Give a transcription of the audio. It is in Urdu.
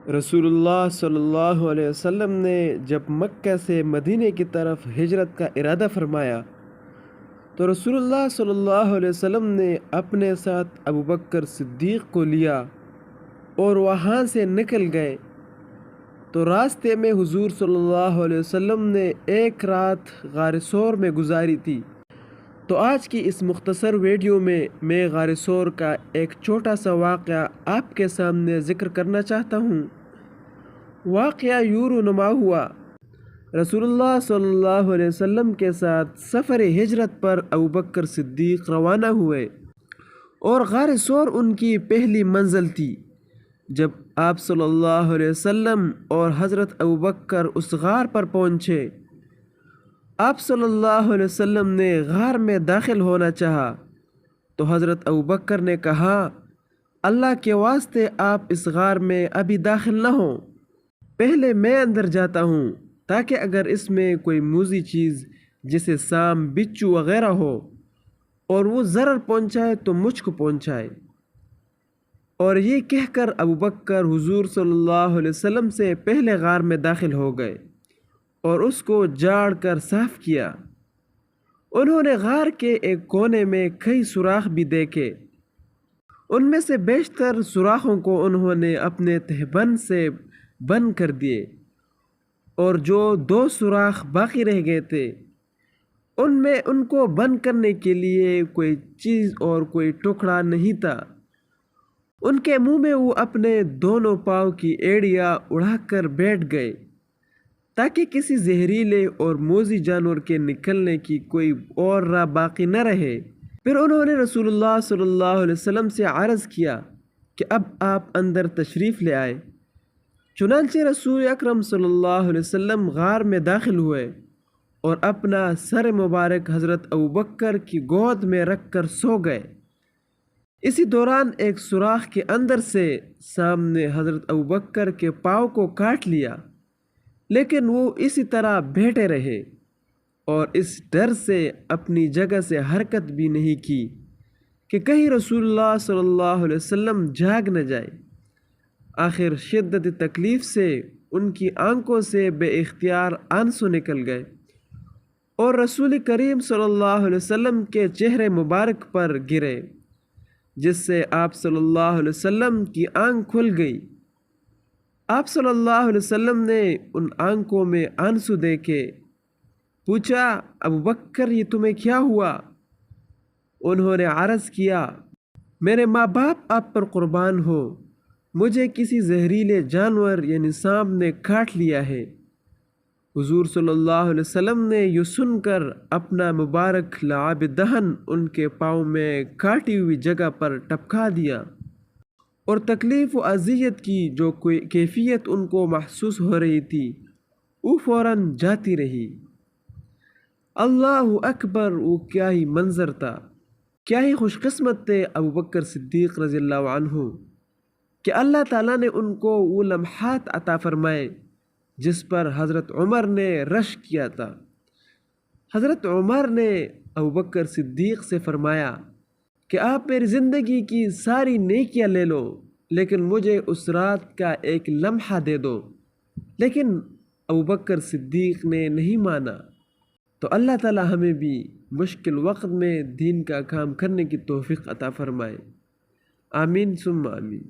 رسول اللہ صلی اللہ علیہ وسلم نے جب مکہ سے مدینے کی طرف ہجرت کا ارادہ فرمایا تو رسول اللہ صلی اللہ علیہ وسلم نے اپنے ساتھ ابوبکر صدیق کو لیا اور وہاں سے نکل گئے۔ تو راستے میں حضور صلی اللہ علیہ وسلم نے ایک رات غار ثور میں گزاری تھی۔ تو آج کی اس مختصر ویڈیو میں غار ثور کا ایک چھوٹا سا واقعہ آپ کے سامنے ذکر کرنا چاہتا ہوں۔ واقعہ یوں رونما ہوا۔ رسول اللہ صلی اللہ علیہ وسلم کے ساتھ سفر ہجرت پر ابوبکر صدیق روانہ ہوئے اور غار ثور ان کی پہلی منزل تھی۔ جب آپ صلی اللہ علیہ وسلم اور حضرت ابوبکر اس غار پر پہنچے، آپ صلی اللہ علیہ وسلم نے غار میں داخل ہونا چاہا تو حضرت ابوبکر نے کہا، اللہ کے واسطے آپ اس غار میں ابھی داخل نہ ہوں، پہلے میں اندر جاتا ہوں تاکہ اگر اس میں کوئی موذی چیز جیسے سام، بچھو وغیرہ ہو اور وہ ضرر پہنچائے تو مجھ کو پہنچائے۔ اور یہ کہہ کر ابوبکر حضور صلی اللہ علیہ وسلم سے پہلے غار میں داخل ہو گئے اور اس کو جاڑ کر صاف کیا۔ انہوں نے غار کے ایک کونے میں کئی سوراخ بھی دیکھے۔ ان میں سے بیشتر سوراخوں کو انہوں نے اپنے تہبند سے بند کر دیے اور جو 2 سوراخ باقی رہ گئے تھے ان میں ان کو بند کرنے کے لیے کوئی چیز اور کوئی ٹکڑا نہیں تھا۔ ان کے منہ میں وہ اپنے دونوں پاؤں کی ایڑیاں اڑا کر بیٹھ گئے تاکہ کسی زہریلے اور موذی جانور کے نکلنے کی کوئی اور راہ باقی نہ رہے۔ پھر انہوں نے رسول اللہ صلی اللہ علیہ وسلم سے عرض کیا کہ اب آپ اندر تشریف لے آئے۔ چنانچہ رسول اکرم صلی اللہ علیہ وسلم غار میں داخل ہوئے اور اپنا سر مبارک حضرت ابوبکر کی گود میں رکھ کر سو گئے۔ اسی دوران ایک سوراخ کے اندر سے سام نے حضرت ابوبکر کے پاؤں کو کاٹ لیا، لیکن وہ اسی طرح بیٹھے رہے اور اس ڈر سے اپنی جگہ سے حرکت بھی نہیں کی کہ کہیں رسول اللہ صلی اللہ علیہ وسلم جاگ نہ جائے۔ آخر شدت تکلیف سے ان کی آنکھوں سے بے اختیار آنسو نکل گئے اور رسول کریم صلی اللہ علیہ وسلم کے چہرے مبارک پر گرے، جس سے آپ صلی اللہ علیہ وسلم کی آنکھ کھل گئی۔ آپ صلی اللہ علیہ وسلم نے ان آنکھوں میں آنسو دیکھے، پوچھا، ابوبکر یہ تمہیں کیا ہوا؟ انہوں نے عرض کیا، میرے ماں باپ آپ پر قربان ہو، مجھے کسی زہریلے جانور یعنی سانپ نے کاٹ لیا ہے۔ حضور صلی اللہ علیہ وسلم نے یہ سن کر اپنا مبارک لعاب دہن ان کے پاؤں میں کاٹی ہوئی جگہ پر ٹپکا دیا اور تکلیف و اذیت کی جو کوئی کیفیت ان کو محسوس ہو رہی تھی وہ فوراً جاتی رہی۔ اللہ اکبر! وہ کیا ہی منظر تھا، کیا ہی خوش قسمت تھے ابوبکر صدیق رضی اللہ عنہ کہ اللہ تعالیٰ نے ان کو وہ لمحات عطا فرمائے جس پر حضرت عمر نے رشک کیا تھا۔ حضرت عمر نے ابوبکر صدیق سے فرمایا کہ آپ میری زندگی کی ساری نیکیاں لے لو لیکن مجھے اس رات کا ایک لمحہ دے دو، لیکن ابوبکر صدیق نے نہیں مانا۔ تو اللہ تعالیٰ ہمیں بھی مشکل وقت میں دین کا کام کرنے کی توفیق عطا فرمائے۔ آمین ثم آمین۔